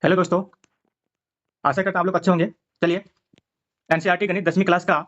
Hello दोस्तों, आशा करता हूँ आप लोग अच्छे होंगे। चलिए, एनसीईआरटी गणित 10वीं क्लास का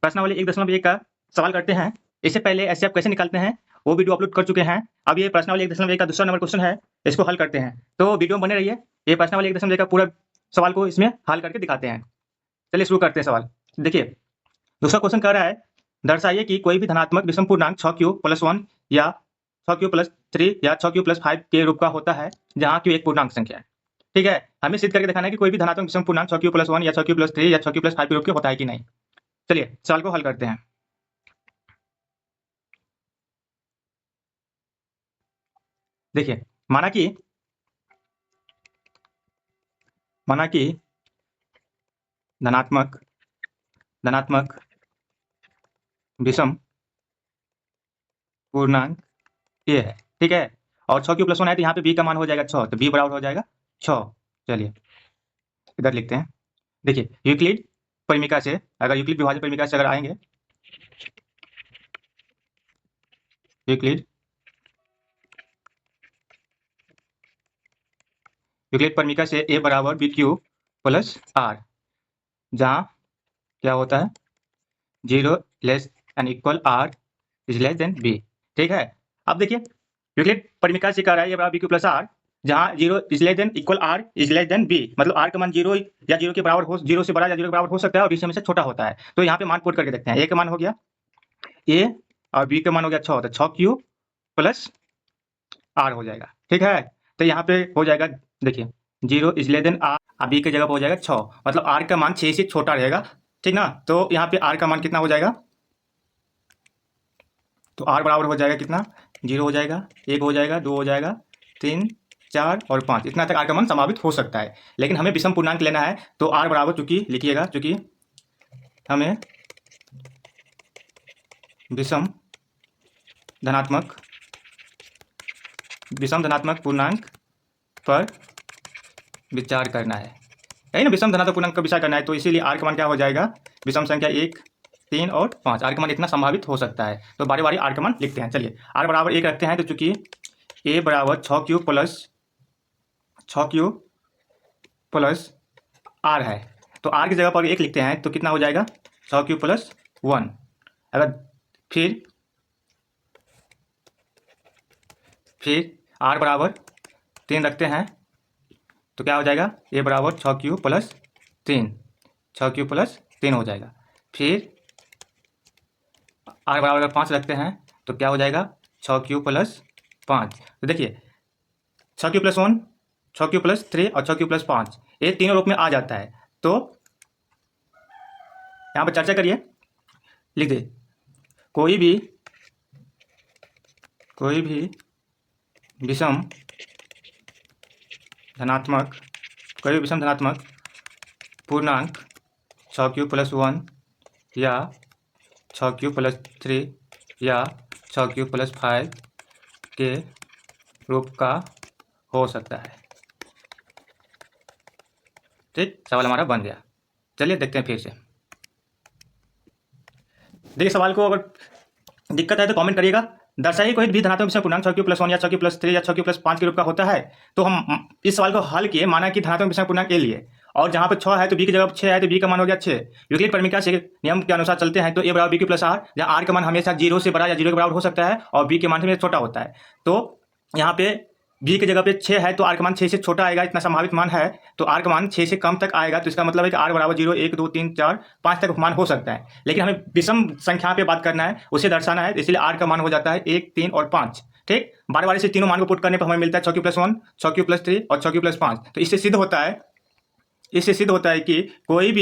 प्रश्नावली 1.1 का सवाल करते हैं। इससे पहले एचसीएफ कैसे निकालते हैं वो वीडियो अपलोड कर चुके हैं। अब ये प्रश्नावली 1.1 का दूसरा नंबर क्वेश्चन है, इसको हल करते हैं। तो वीडियो में बने रहिए, ये प्रश्नावली 1.1 का पूरा सवाल को इसमें हल करके दिखाते हैं। चलिए शुरू करते हैं सवाल। देखिए, दूसरा क्वेश्चन कह रहा है, दर्शाइए कि कोई भी धनात्मक विषम पूर्णांक 6q+1 या 6q+3 या 6q+5 के रूप का होता है, जहाँ q एक पूर्णांक संख्या है। ठीक है, हमें सिद्ध करके दिखाना है कि कोई भी धनात्मक विषम पूर्णांक 6q+1 या 6q+3 या 6q+5 के रूप के होता है कि नहीं। चलिए सवाल को हल करते हैं। देखिए, माना कि धनात्मक विषम पूर्णांक ये है। ठीक है, और 6q+1 है तो यहाँ पे b का मान हो जाएगा 6, तो b बराबर हो जाएगा 6। चलिए इधर लिखते हैं। देखिए, यूक्लिड परिमिका से, अगर यूक्लिड विभाजन परिमिका से अगर आएंगे, यूक्लिड परिमिका से a बराबर bq+r, जहाँ क्या होता है 0 less than equal r is less than b। ठीक है, अब देखिए यूक्लिड परिमिका से कह रहा है ये बराबर bq+r, जहाँ 0 is less than equal r is less than b, मतलब r का मान 0 या 0 के बराबर हो, 0 से बड़ा या 0 के बराबर हो सकता है और b से हमेशा छोटा होता है। तो यहाँ पे मान पुट करके देखते हैं। a का मान हो गया a और b का मान हो गया 6, तो 6q+r हो जाएगा। ठीक है, तो यहाँ पे हो जाएगा, देखिए 0 is less then r, b की जगह पर हो जाएगा 6, मतलब r का मान 6 से छोटा रहेगा। ठीक ना, तो यहाँ पे r का मान कितना हो जाएगा, तो r बराबर हो जाएगा कितना, 0 हो जाएगा, 1 हो जाएगा, 2 हो जाएगा, 3, 4 और 5, इतना तक r का मान संभावित हो सकता है। लेकिन हमें विषम पूर्णांक लेना है, तो r बराबर, चूंकि लिखिएगा, चूंकि हमें विषम धनात्मक पूर्णांक पर विचार करना है। यही ना, विषम धनात्मक पूर्णांक का विचार करना है, तो इसीलिए r का मान क्या हो जाएगा, विषम संख्या 1, 3 और 5, r का मान इतना संभावित हो सकता है। तो बारी बारी r का मान लिखते हैं। चलिए r बराबर 1 रखते हैं, तो चूंकि a बराबर 6q+r है, तो r की जगह पर 1 लिखते हैं, तो कितना हो जाएगा 6q+1। अगर फिर r बराबर 3 रखते हैं, तो क्या हो जाएगा, a बराबर 6q+3 हो जाएगा। फिर r बराबर अगर 5 रखते हैं, तो क्या हो जाएगा 6q+5। तो देखिए 6q+1, 6q+3 और 6q+5 ये तीनों रूप में आ जाता है। तो यहाँ पर चर्चा करिए, लिख दे, कोई भी विषम धनात्मक पूर्णांक 6q+1 या 6q+3 या 6q+5 के रूप का हो सकता है। ठीक, सवाल हमारा बन गया। चलिए देखते हैं फिर से। देखिए, सवाल को अगर दिक्कत है तो कमेंट करिएगा। दर्शाइए कोई भी धनात्मक विषम पूर्णांक 6q+1 या 6q+3 या 6q+5 के रूप का होता है। तो हम इस सवाल को हल किए, माना कि धनात्मक विषम पूर्णांक ए लिए, और जहाँ पे 6 है तो b की जगह 6 है, तो b का मान हो गया 6। यूक्लिड परिमिका से नियम के अनुसार चलते हैं, तो a बराबर bq+r, जहाँ r का मान हमेशा 0 से बड़ा या 0 के बराबर हो सकता है और b के मान से छोटा होता है। तो यहाँ पे b की जगह पे 6 है, तो r का मान 6 से छोटा आएगा, इतना संभावित मान है, तो r का मान 6 से कम तक आएगा। तो इसका मतलब है कि r बराबर 0, 1, 2, 3, 4, 5 तक मान हो सकता है। लेकिन हमें विषम संख्या पे बात करना है, उसे दर्शाना है, इसलिए r का मान हो जाता है 1, 3 और 5। ठीक, बार बार से तीनों मान को पुट करने पर हमें मिलता है 6q+1, 6q+3 और 6q+5। तो इससे सिद्ध होता है कि कोई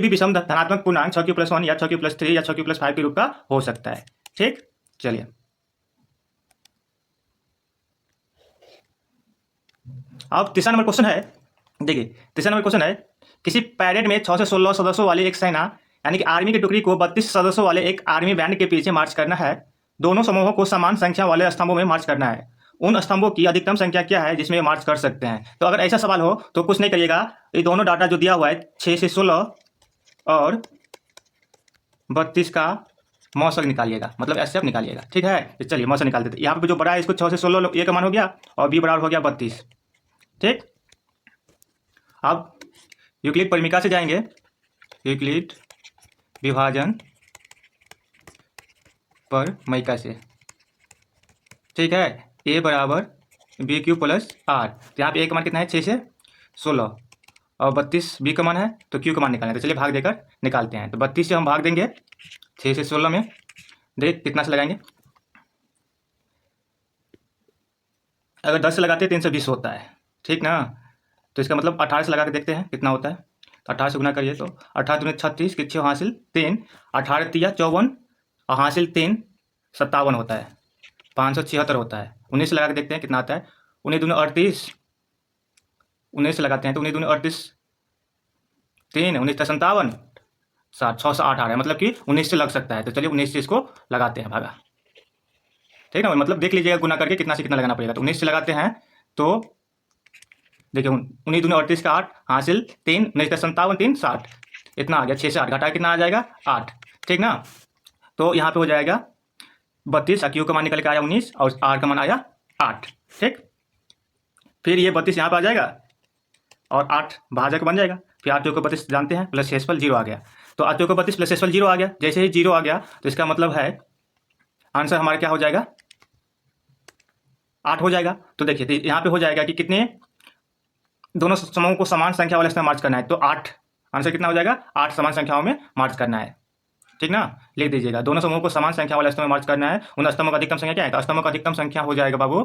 भी विषम धनात्मक पूर्णांक 6q+1 या 6q+3 या 6q+5 के रूप का हो सकता है। ठीक, चलिए अब तीसरा नंबर क्वेश्चन है। देखिए, तीसरा नंबर क्वेश्चन है, किसी पैरेड में 6 से 16 सदस्यों वाली एक सेना यानी कि आर्मी की टुकड़ी को 32 सदस्यों वाले एक आर्मी बैंड के पीछे मार्च करना है। दोनों समूहों को समान संख्या वाले स्तंभों में मार्च करना है। उन स्तंभों की अधिकतम संख्या क्या है जिसमें मार्च कर सकते हैं। तो अगर ऐसा सवाल हो तो कुछ नहीं करिएगा, ये दोनों डाटा जो दिया हुआ है 6 से 16 और 32 का मौसक निकालिएगा, मतलब एसएफ निकालिएगा। ठीक है, तो चलिए मौसक निकाल देते हैं। यहाँ पे जो बड़ा है इसको 6 से 16 ए का मान हो गया और बी बराबर हो गया 32। ठीक, अब यूक्लिड परिमिका से जाएंगे, यूक्लिड विभाजन परिमिका से, ठीक है। ए बराबर बी क्यू प्लस आर, तो यहाँ पे ए का मान कितना है 6 से 16 और 32 बी का मान है, तो क्यू का मान निकालना है। तो चलिए भाग देकर निकालते हैं। तो 32 से हम भाग देंगे 6 से 16 में, देख कितना से लगाएंगे। अगर 10 से लगाते हैं 320 होता है, ठीक ना। तो इसका मतलब 18 से लगा के देखते हैं कितना होता है। तो 18 से गुना करिए तो 18 दूनी 36, किच्छे हासिल 3, 18 तिया 54 और हासिल 3 57 होता है, 576 होता है। 19 से लगा के देखते हैं कितना आता है। 19 दूनी 38, 19 से लगाते हैं तो 19 दूनी 38, 3 19 57, 7 6 से 8 आ रहा है, मतलब कि 19 से लग सकता है। तो चलिए 19 से इसको लगाते हैं भागा, ठीक ना। मतलब देख लीजिएगा गुना करके कितना से कितना लगाना पड़ेगा। तो 19 से लगाते हैं तो देखिए 19 दूनी 38 का 8 हासिल 3, 19 का 57, 3 60, इतना आ गया। 6 से 8 घटा कितना आ जाएगा 8, ठीक ना। तो यहाँ पे हो जाएगा 32, क्यू का मान निकल के आया 19 और आर का मान आया 8, ठीक। फिर ये 32 यहाँ पे आ जाएगा और 8 भाजक बन जाएगा। फिर 8 को 32 जानते हैं, प्लस 6 0 आ गया। तो 8 को 32 प्लस 6 0 आ गया। जैसे ही 0 आ गया तो इसका मतलब है आंसर हमारा क्या हो जाएगा 8 हो जाएगा। तो देखिए तो यहाँ पे हो जाएगा कि कितने दोनों समूहों को समान संख्या वाले स्तंभ में मार्च करना है। तो 8 आंसर कितना हो जाएगा 8 समान संख्याओं में मार्च करना है, ठीक ना। लिख दीजिएगा दोनों समूहों को समान संख्या वाले स्तंभ में मार्च करना है। उन स्तंभों का अधिकतम संख्या क्या है, तो स्तंभों का अधिकतम संख्या हो जाएगा बाबू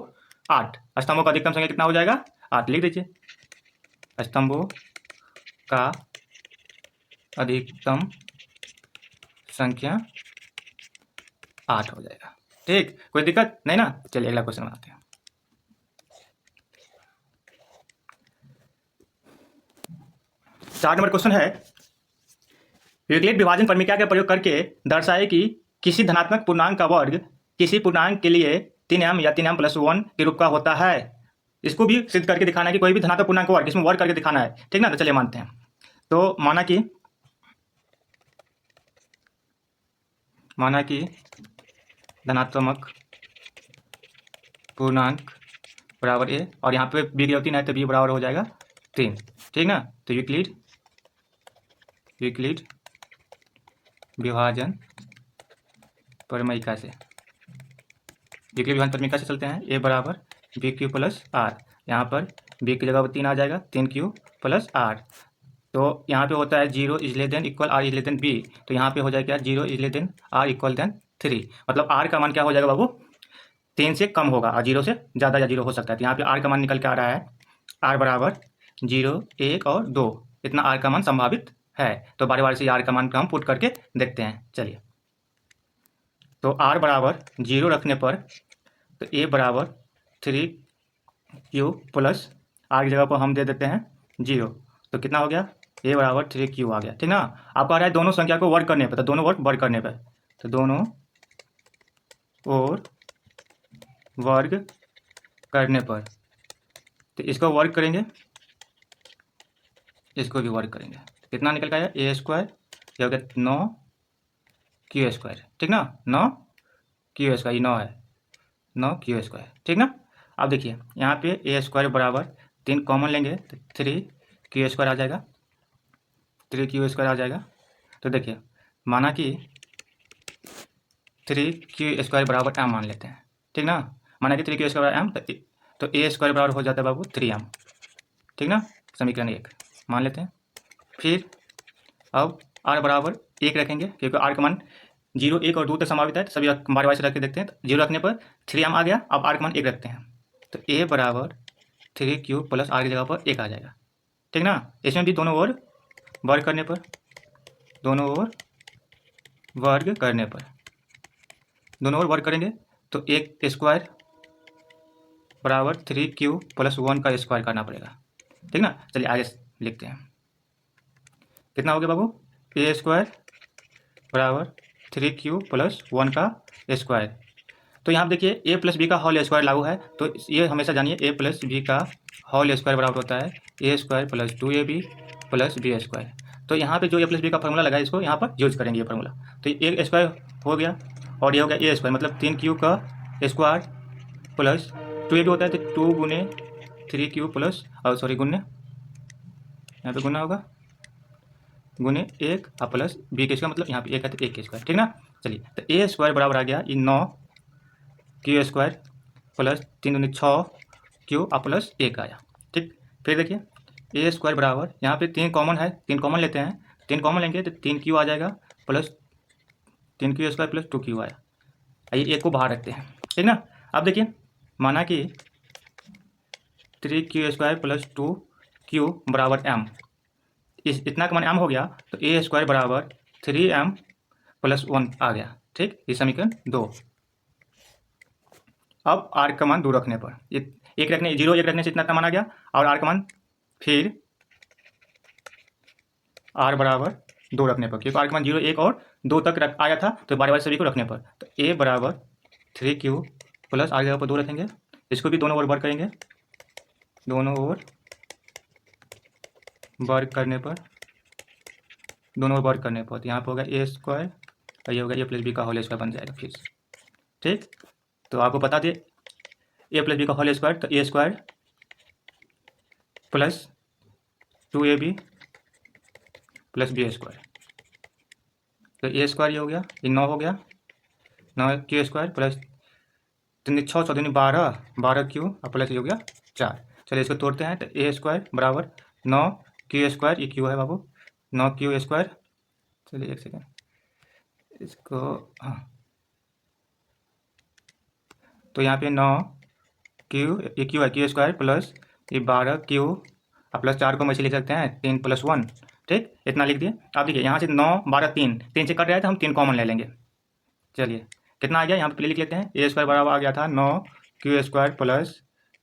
8। स्तंभों का अधिकतम संख्या कितना हो जाएगा 8, लिख दीजिए। स्तंभों का अधिकतम संख्या 8 हो जाएगा, ठीक। कोई दिक्कत नहीं ना। चलिए अगला क्वेश्चन बनाते हैं। चार नंबर क्वेश्चन है, यूक्लिड विभाजन परिमिका का प्रयोग करके दर्शाए कि किसी धनात्मक पूर्णांक का वर्ग किसी पूर्णांक के लिए 3m या 3m + 1 के रूप का होता है। इसको भी सिद्ध करके दिखाना है कि कोई भी धनात्मक पूर्णांक का वर्ग इसमें वर्ग करके दिखाना है, ठीक ना। तो चलिए मानते हैं। तो माना कि धनात्मक पूर्णांक बराबर a और यहाँ पे b की 3 है तो b बराबर हो जाएगा 3, ठीक ना। तो यूक्लिड विभाजन परिमिका से, यूक्लिड विभाजन परिमिका से चलते हैं। a बराबर बी क्यू प्लस आर, यहाँ पर b की जगह पर 3 आ जाएगा, 3q प्लस आर। तो यहाँ पे होता है 0 = r > b, तो यहाँ पे हो जाएगा 0 > r = 3, मतलब r का मान क्या हो जाएगा बाबू 3 से कम होगा और 0 से ज़्यादा या 0 हो सकता है। तो यहाँ पे r का मान निकल के आ रहा है r बराबर 0, 1 और 2, इतना r का मान संभावित है। तो बारी बारी से r का मान हम पुट करके देखते हैं। चलिए तो r बराबर 0 रखने पर तो a बराबर 3q प्लस r की जगह पर हम दे देते हैं 0, तो कितना हो गया a बराबर 3q आ गया, ठीक ना। आपको आ रहा है दोनों संख्या को वर्ग करने पर, तो दोनों वर्ग करने पर, तो दोनों और वर्ग करने पर, तो इसको वर्ग करेंगे, इसको भी वर्ग करेंगे, कितना निकल के आया a², ये हो गया 9q², ठीक ना। 9q², ये 9 है, 9q², ठीक ना। अब देखिए यहाँ पे a² बराबर 3 कॉमन लेंगे तो 3q² आ जाएगा, 3q² आ जाएगा। तो देखिए माना कि 3q² बराबर m मान लेते हैं, ठीक ना। माना कि 3q² बराबर m, तो a² बराबर हो जाता है बाबू 3m, ठीक ना। समीकरण 1 मान लेते हैं। फिर अब r बराबर 1 रखेंगे, क्योंकि r का मान 0, 1 और 2 तक संभावित है, तो सभी बारी बारी से रख के देखते हैं। तो 0 रखने पर 3m आ गया। अब r का मान 1 रखते हैं, तो a बराबर 3q प्लस r की जगह पर 1 आ जाएगा, ठीक ना। इसमें भी दोनों ओर वर्ग करने पर, दोनों ओर वर्ग करेंगे तो 1² बराबर 3q प्लस 1 का स्क्वायर करना पड़ेगा, ठीक ना। चलिए आगे लिखते हैं। कितना हो गया बाबू a² बराबर 3q प्लस 1 का स्क्वायर। तो यहाँ देखिए a + b का होल स्क्वायर लागू है, तो ये हमेशा जानिए a + b का होल स्क्वायर बराबर होता है a² + 2ab + b²। तो यहाँ पे जो a + b का फॉर्मूला लगा है इसको यहाँ पर यूज करेंगे, ये फॉर्मूला। तो ये a² हो गया और ये हो गया a², मतलब 3q का स्क्वायर प्लस 2ab होता है, तो 2 × 3q प्लस गुण्य यहाँ पे गुना होगा गुने 1 और प्लस बी के स्क्वायर, मतलब यहाँ पे 1 है तो 1 के स्क्वायर, ठीक ना। चलिए तो ए स्क्वायर बराबर आ गया ये 9 क्यू स्क्वायर प्लस 3 दूनी 6 क्यू और प्लस 1 आया, ठीक। फिर देखिए ए स्क्वायर बराबर यहाँ पे 3 कॉमन है, 3 कॉमन लेते हैं, 3 कॉमन लेंगे तो 3 क्यू आ जाएगा plus 3 Q square plus 2 Q आया। आइए एक को बाहर रखते हैं, ठीक ना। अब देखिए माना कि 3 क्यू स्क्वायर प्लस 2 क्यू बराबर एम, इस इतना का मान एम हो गया तो ए स्क्वायर बराबर 3m प्लस 1 आ गया, ठीक। ये समीकरण 2। अब आर का मान 2 रखने पर ये 1 रखने 0 1 रखने से इतना का मान आ गया, और आर का मान फिर आर बराबर 2 रखने पर, क्योंकि आर का मान 0 1 और 2 तक आया था तो बारे बारे सभी को रखने पर, तो ए बराबर 3q प्लस आर जगह पर 2 रखेंगे, इसको भी दोनों ओर वर्क करेंगे, दोनों ओर वर्क करने पर दोनों वर्क करने पर यहाँ पर होगा ए स्क्वायर और ये होगा ए प्लस बी का होल स्क्वायर बन जाएगा फिर, ठीक। तो आपको बता दें ए प्लस बी का होल स्क्वायर तो A square plus 2ab plus B square, तो ए स्क्वायर ये हो गया, ये 9 हो गया, 9 क्यू स्क्वायर प्लस 3 6 14 12 12 क्यू और प्लस ये हो गया 4। चलिए इसको तोड़ते हैं तो ए स्क्वायर बराबर 9 क्यू स्क्वायर, ये क्यू है बाबू, 9 क्यू स्क्वायर, चलिए एक सेकेंड इसको, हाँ तो यहाँ पे 9 क्यू, ये क्यू है क्यू स्क्वायर प्लस ये 12 क्यू और प्लस 4 को हम ऐसे लिख सकते हैं 3 प्लस 1, ठीक। इतना लिख दिए। अब देखिए यहाँ से 9 12 3 से कट रहा है तो हम 3 कॉमन ले लेंगे। चलिए कितना आ गया यहाँ पे पहले लिख लेते हैं, ए स्क्वायर बराबर आ गया था 9 Q square plus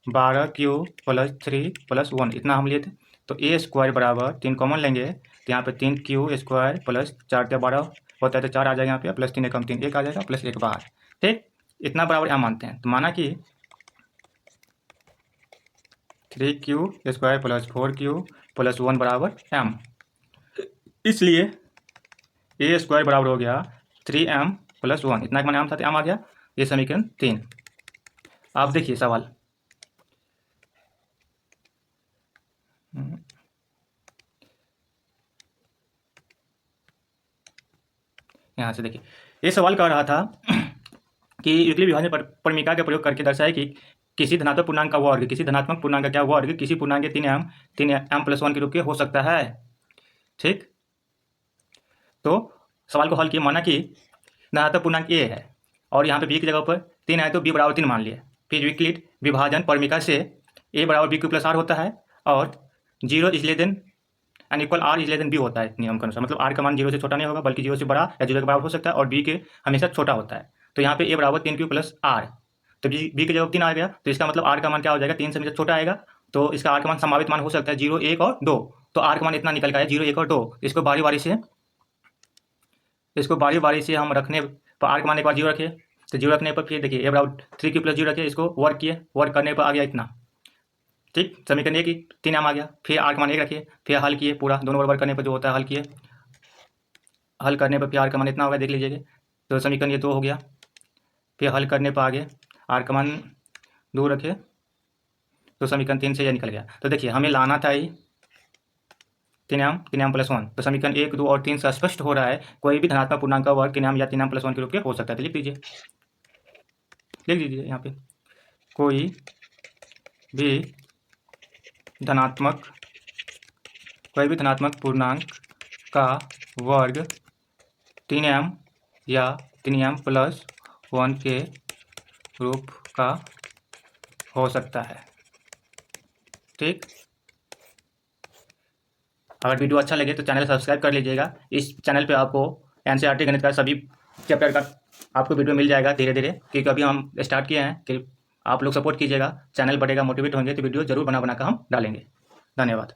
12 Q plus 3 plus 1, इतना हम लिए थे। तो ए स्क्वायर बराबर 3 कॉमन लेंगे तो यहाँ पे 3 क्यू स्क्वायर प्लस 4 से 12 होता है तो 4 आ जाएगा यहाँ पे, प्लस 3 कम 3 1 आ जाएगा प्लस 1 बाहर, ठीक। इतना बराबर यहाँ मानते हैं, तो माना कि 3q square plus 4q plus 1 बराबर m, इसलिए ए स्क्वायर बराबर हो गया 3m प्लस 1, इतना का मान m था तो m आ गया। ये समीकरण 3। आप देखिए सवाल, यहाँ से देखिए ये सवाल कर रहा था कि यूक्लिड विभाजन परिमिका का प्रयोग करके दर्शाए कि किसी धनात्मक पूर्णांक का वर्ग किसी धनात्मक पूर्णांक का क्या वर्ग किसी पूर्णांक के 3m प्लस 1 के रूप के हो सकता है, ठीक। तो सवाल को हल किया, माना कि धनात्मक पूर्णांक a है और यहाँ पे b की जगह पर 3 है तो b बराबर 3 मान लिए, फिर यूक्लिड विभाजन परिमिका से a बराबर b क्यू प्लस r होता है और 0 is less then and equal r is less than b होता है नियम के अनुसार, मतलब r का मान 0 से छोटा नहीं होगा बल्कि 0 से बड़ा या 0 के बराबर हो सकता है और b के हमेशा छोटा होता है। तो यहाँ पे a बराबर 3q प्लस r, तो b की जगह 3 आ गया तो इसका मतलब r का मान क्या हो जाएगा, 3 से हमेशा छोटा आएगा, तो इसका r का मान संभावित मान हो सकता है 0 1 और 2, तो r का मान इतना निकल गया 0 1 और 2। इसको बारी बारी से हम रखने पर r का मान एक बार 0 रखे तो 0 रखने पर फिर देखिए a बराबर 3q प्लस 0 रखे, इसको वर्क किए, वर्क करने पर आ गया इतना, ठीक। समीकरण 1 3 m आ गया, फिर r का मान 1 रखिए, फिर हल किए पूरा दोनों बराबर करने पर जो होता है हल किए, हल करने पर फिर r का मान इतना होगा देख लीजिएगा, तो समीकरण ये 2 हो गया, फिर हल करने पर आगे r का मान 2 रखे तो समीकरण 3 से यह निकल गया। तो देखिए हमें लाना था ये 3m प्लस 1, तो समीकरण 1 2 और 3 से स्पष्ट हो रहा है कोई भी धनात्मक पूर्णांक का वर्ग 3m या 3m प्लस 1 के रूप के हो सकता है। तो लिख दीजिए यहाँ पे कोई भी धनात्मक पूर्णांक का वर्ग 3m या 3m प्लस 1 के रूप का हो सकता है, ठीक। अगर वीडियो अच्छा लगे तो चैनल सब्सक्राइब कर लीजिएगा। इस चैनल पे आपको एनसीईआरटी गणित का सभी चैप्टर का आपको वीडियो मिल जाएगा धीरे धीरे, क्योंकि अभी हम स्टार्ट किए हैं कि आप लोग सपोर्ट कीजिएगा, चैनल बढ़ेगा, मोटिवेट होंगे तो वीडियो जरूर बना कर हम डालेंगे। धन्यवाद।